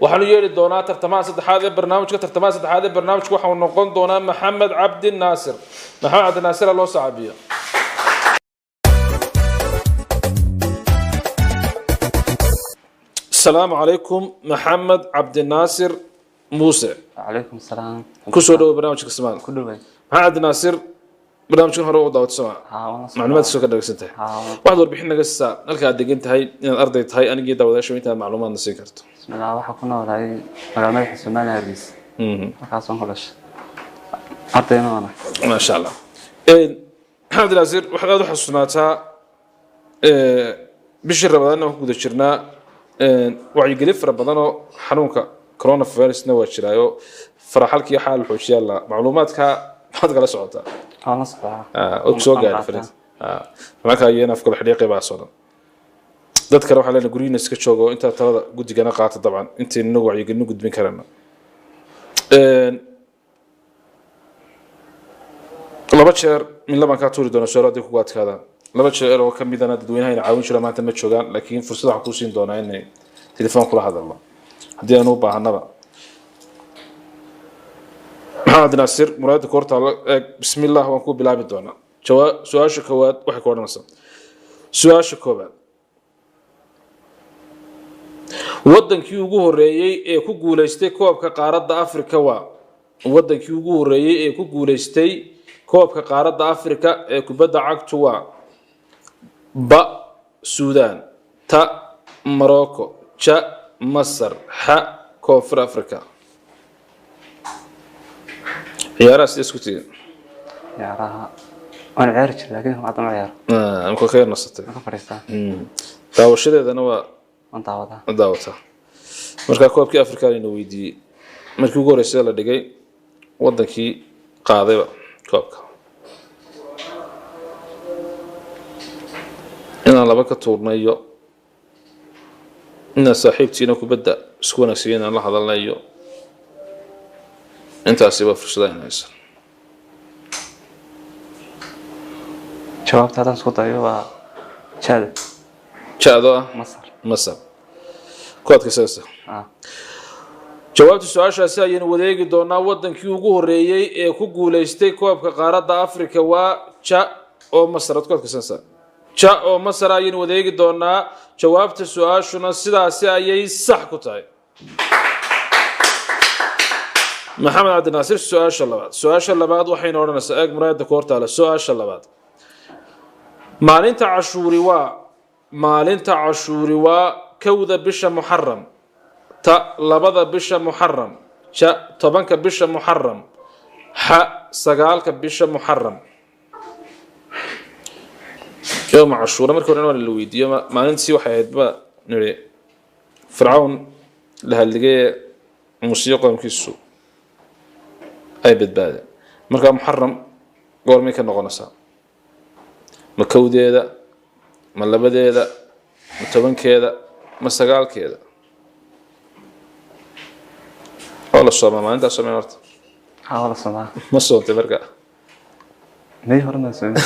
وحنو يلي دونا ترتماس هذا برنامج كترتماس هذا برنامج وحنا نقول دونا محمد عبد الناصر محمد عبد الناصر الله صعبية السلام عليكم محمد عبد الناصر موسى عليكم السلام كسر برنامج كسمال كله بين محمد عبد الناصر برنامج هو وداود سمع معلومات سو كدغ سنتي واحد وربixin naga saa halka aad degan tahay inaad arday tahay anigii daawadaasho inta macluumaad nasiin karto بسم الله waxa ku noolahay magaalada Soomaaliya Hargeysa markaas oo kalash ardayna wana ما شاء الله محمد العزير waxaad u xasuunataa bishii Ramadaan oo ku guda jirnaa wacyigelin fara badan oo xanuunka coronavirus-na waa jiraayo faraxalkii xaal xoojiya la macluumaadka waxaad kala socotaa أنا صباح. أقصد قاعد فريد. ما كان ينا في كل حديقة بعصرنا. ذكر روح علينا قرينا سكتشوجو أنت ترى قد جنا قاعد طبعا أنت النوع يقول نقد من كلامنا. لبتشر من لما كانت توري دونا شرادي قوات هذا. لبتشر لو كم بدنا تدوين هاي عاون شو لما أنت متشوجان لكن فرصة حكوسين دونا إنه تليفون كل هذا الله. هدي أنا وباه النبأ. محمد ناصر مراد كورتا بسم الله وانكو بلعب الدونا سؤال شكوات وحي كورنا مثلا سؤال شكوات ودنكii ugu horeeyay ee ku guuleystay koobka qaaradda Afrika waa wadankii ugu horeeyay ee ku guuleystay koobka qaaradda Afrika ee kubadda cagtu waa ba Suudaan ta Morocco ja Masar ha Koonfur Afrika عيارة سيسكتي عيارها أنا عارف لكن ما أدري عيار أمك خير نصتي أنا فريسة تاوشة ده أنا أنت عوضها داوتها مركا كوب كي أفريقيا نويدي مركو جور رسالة دقي ودكي قاضي كوب أنا لبكة تورنيو إن صاحبتي نكو بدأ سكونا سينا الله هذا الله يو أنت أسيبه في السودان ياسر جوابت هذا صوت أيوة تشاد تشاد مصر كود كساسة جوابت السؤال شاسع ينوديك دونا ودن كيوغو ريي كوغو ليستي كوب كقارة أفريقيا وشا أو مصر كود كساسة شا أو مصر ينوديك دونا جوابت السؤال شنا سيدا سيا صح كتاي محمد عبد الناصر سؤال شلبات وحين أورنا سأق مراد كورت على سؤال شلبات maalinta cashuuri waa kowda bisha muxaram ta labada bisha muxaram ja tobanka bisha muxaram xa sagaalka bisha muxaram yowma cashuura marka hore in la weydiiyo maalintii waxay ahayd ba niri fircawn la halligay musiiyo qoomkiisu ay badbaadeen marka muxaram goormay ka noqonaysaa ma kowdeeda ma labadeeda ma tobankeeda ma sagaalkeeda oo la soomaa maalintaas soomay horta la soomaa ma soontay marka may hore ma soomay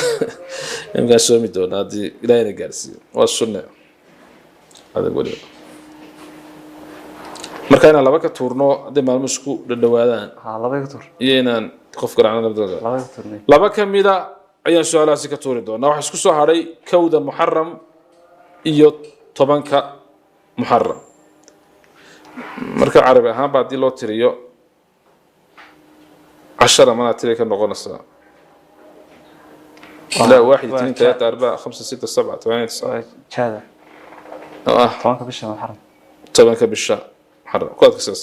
imkaan soomi doonaa haddii ilaahayna gaarsiiyo waa sunne adag weliba marka inaan laba ka tuurno hadday maalmo isku dhadhawaadaan laba ka tuur iyo inaan qof garaacno laba ka tuurnay laba ka mida ayaan su'aalahaasi ka tuuri doonaa waxaa isku soo hadhay kowda muxaram iyo tobanka muxaram marka carabi ahaanba haddii loo tiriyo 10 manaa tiri ka noqonaysaa لا 1 2 3 4 5 6 7 8 9 هذا tobanka bisha muxaram tobanka bisha muxaram kood kasaas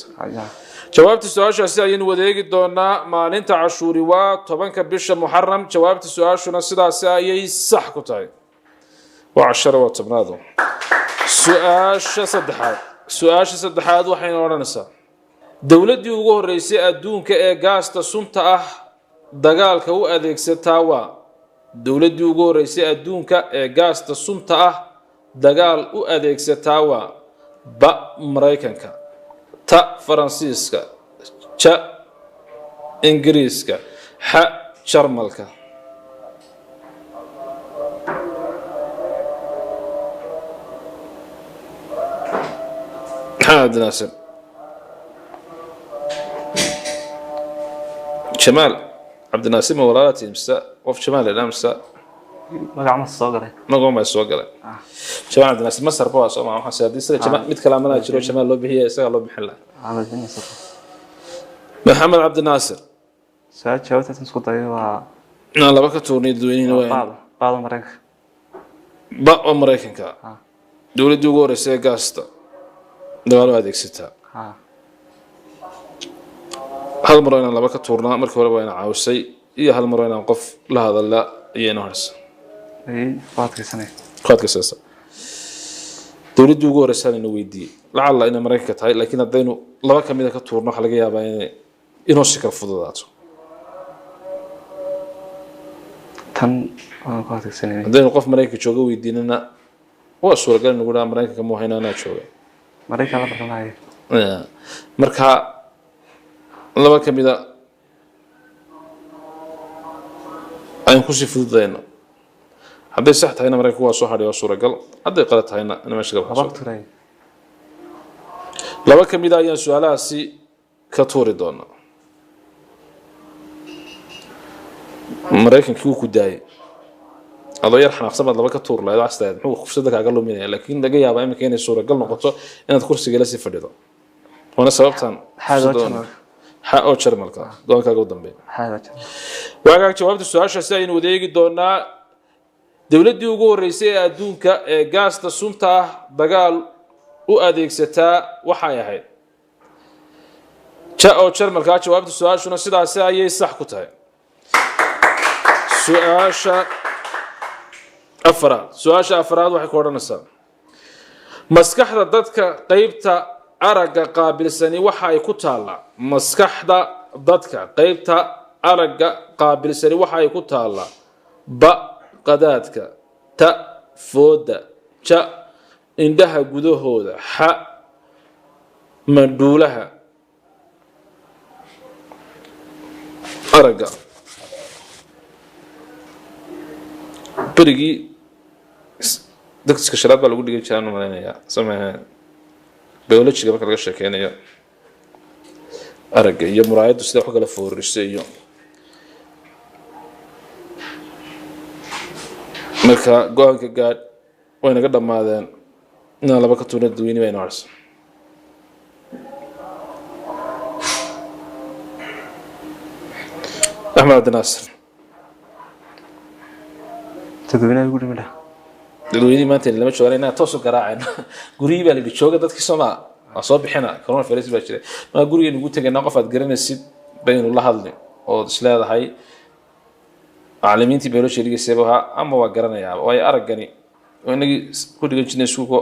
jawaabta su'aashaasi ayaynu wadeegi doonaa maalinta cashuuri waa 10ka bisha muxaram jawaabta su'aashuna sidaasi ayay sax ku tahay waa 10 waa tobnaado su'aasha saddexaad waxayna odhanaysaa dowladdii ugu horeysay adduunka ee gaasta sunta ah dagaalka u adeegsataa waa dowladdii ugu horeysay adduunka ee gaasta sunta ah dagaal u adeegsataa waa ba Mareykanka ta Faransiiska ja Ingiriiska ha Jarmalka محمد ناصر شمال عبد الناصر مولاتي مساء وف شمال الان مساء magac ma soo galay ما قوم ما سوق له شمال عبد الناصر مصر بواس ما حساب دي سنه شمال مid كلامنا جيرو شمال لو بخيه اسا لو بخين لا Ahmed bin Yusuf محمد عبد الناصر su'aal jawaabta isku dayo waa laba ka toornay dadweynaha waa qaado Mareykanka ba Mareykanka dowladda ugu horeysay gaasta dagaal u adeegsataa hal mar inaan laba ka tuurnaa markii hore waa inaan caawisay iyo hal mar inaan qof la hadala iyana horse qaadkiisa dowladda ugu horeysay inaan weydiiyay lacalla in Mareykanka tahay laakiin hadaynu laba ka mid ah ka tuurno waxa laga yaabaa inuu si kala fududaato tan waan qaadkiisanay hadaynu qof Mareykanka jooga weydiinana waa suuragal in ugu dhaa Mareykanka ma hayna jooga Mareykanka la baranayo marka laba ka mid ah ayaan ku sii fududayna hadday sax tahayna Mareykanka waa soo hadhay waa suuragal hadday qalad tahayna in meesha ka baxso laba ka mid ah ayaan su'aalahaasi ka tuuri doonaa Mareykanka uu ku daayay adoo yar xanaaqsan baad laba ka tuur lahayd astaad muxuu khufsada kaaga luminaya laakiin laga yaabaa imika inay suuragal noqoto inaad kursiga la sii fadhido wana sababtan ha oo Jarmalka goonkaaga u dambeeyay waaga jawaabta su'aashaasi aynu wadeegi doonaa dowladdii ugu horeysay ee adduunka ee gaasta sunta ah dagaal u adeegsataa waxay ahayd ja oo Jarmalka jawaabta su'aashuna sidaas ayay sax ku tahay su-aasha afraad waxay ku odhanaysaa maskaxda dadka qaybta aragga qaabilsani waxa ay ku taallaa maskaxda dadka qaybta aragga qaabilsani waxa ay ku taallaa ba qadaadka ta fooda ja indhaha gudahooda ha mandhuulaha aragga بريجي دكتور كشرات بالقول لي كان ما يا سمع بيقولش قبل كذا شيء كان يا أرجع يا مرايد وسلاح وقلا فور الشيء مركا قوان كقاد وين قدام ماذا نلا بكتونا دويني وين عرس أحمد عبد الناصر dadweynaha ugu dhimada dadweynaha maanta lama jooganayna toos u garaacayna guriga baa la jooga dadkii Soomaa soo bixina corona virus baa jiray ma guriga ugu tagayna qof aad garanaysid baynu la hadlin oo isleedahay macallimiintii biology seebaha ama waa garanayaa way aragani inagii ku dhigan jirnay suuqa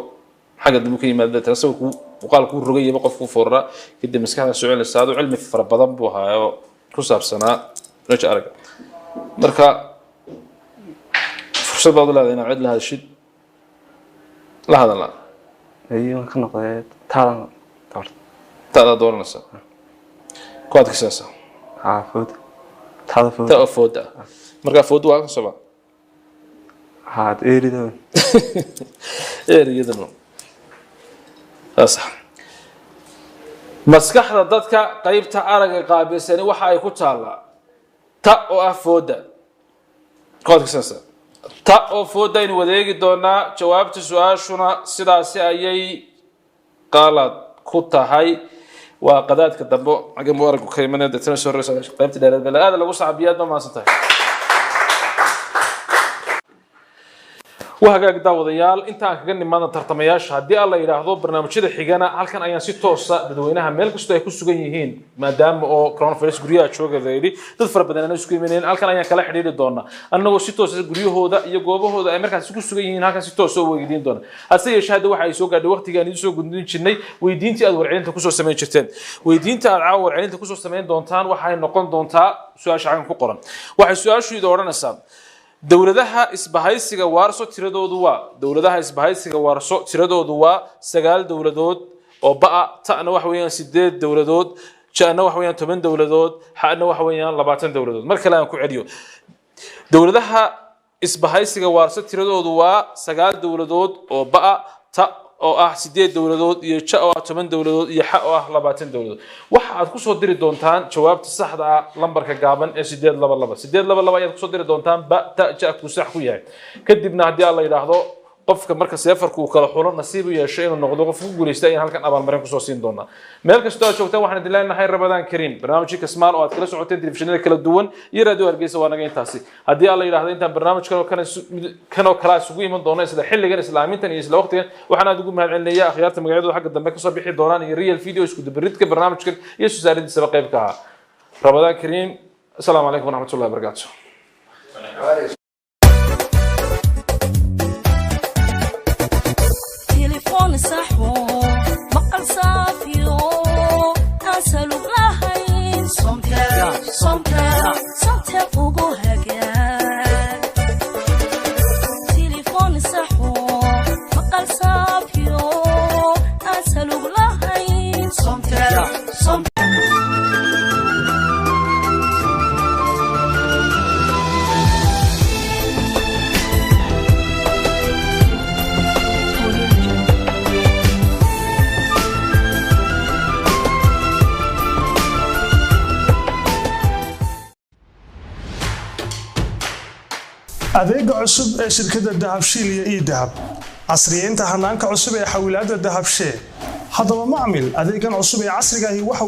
xagga dib u ka yimaada taasoo ku qaal ku rogayay qof ku foorra kadib maskaxda soo celinaysa cilmi fara badan buu haayo ku saabsanaa biology arag marka فرصة بعض الذين عد لهذا الشيء لا هذا لا أيوة كنا قاعد تعال دور نص قاعد كساسة فود هذا فود فود مركا فود واقع صبا هاد إيري ده إيري ده صح مسكح ضدك قريب تعارق قابل سنة وحاي كتالا تا وأفود قاعد كساسة ta oo foodaynu wadeegi doonaa jawaabta su'aashuna sidaas ayay qalad ku tahay waa qadaadka dambe aga muwarag ka imanada tan soo reesay qaybta dheeraad balaad lagu saabiyad ma maasan tahay وهاجاك داوديال أنت كأني ما نترتمياش هدي الله يراهضو برنامج كذا حجنا هل كان أيام ست توصى دوينها ملك استوى يكون سجينيين ما دام أو كرون فلس جريا شو كذا يدي تدفر بدنا نسكي منين هل كان أيام كلا حديد الدونا أنه ست توصى جريا هو ده يجوبه هو ده أمريكا سكون سجينين هل كان ست توصى ويدين دونا هسه يشهد واحد يسوق هذا وقت كان يسوق جندين شني ويدين تأدور عين تكسر سمين شتين ويدين تعور عين تكسر سمين دونتان واحد نقون دونتا سؤال شعن فقرا واحد سؤال شو يدورنا السام dowladaha isbahaysiga waarso tiradoodu waa dowladaha isbahaysiga waarso tiradoodu waa 9 dowladood oo baa taana wax weeyaan 8 dowladood jaana wax weeyaan 10 dowladood xaana wax weeyaan 20 dowladood marka la aan ku celiyo dowladaha isbahaysiga waarso tiradoodu waa 9 dowladood oo baa ta oo ah 8 dowladood iyo ja oo 10 dowladood iyo xa oo ah 20 dowladood waxa aad ku soo diri doontaan jawaabta saxda ah lambarka gaaban ee 822 ayaad ku soo diri doontaan ba ta ja ku sax ku yahay kadibna hadii alla yiraahdo qofka marka seefarku kala xulo nasiib u yeeshay inuu noqdo qof ku guuleystay in halkan abaal marin ku soo siin doona meel kasta oo joogtaan waxaan idin leenahay Ramadaan Kariim barnaamijka Kasmaal oo aad kala socoteen telefishinada kala duwan iyo radio Hargeysa waa naga intaasi hadii alla yiraahdo intaan barnaamijkan oo kala isugu iman doona isla xilligan islaamintan iyo isla waqtigan waxaan aad ugu mahadcelinayaa akhyaarta magacyadooda xagga dambe ka soo bixi doonaan iyo real video isku dabaridka barnaamijkan iyo susaaridiisa qaybka Ramadaan Kariim assalaamu alaykum wa rahmatullahi wa barakatuh صحو مقل صافيو أسألو بلاهين صمتا فوقو هكا تليفون صحو مقل صافيو أسألو بلاهين صمتا adeega cusub ee shirkadda Dahabshiil iyo e-Dahab casriyeynta hanaanka cusub ee xawilaadda Dahabshiil haddaba macmil adeegan cusub ee casriga ahi waxa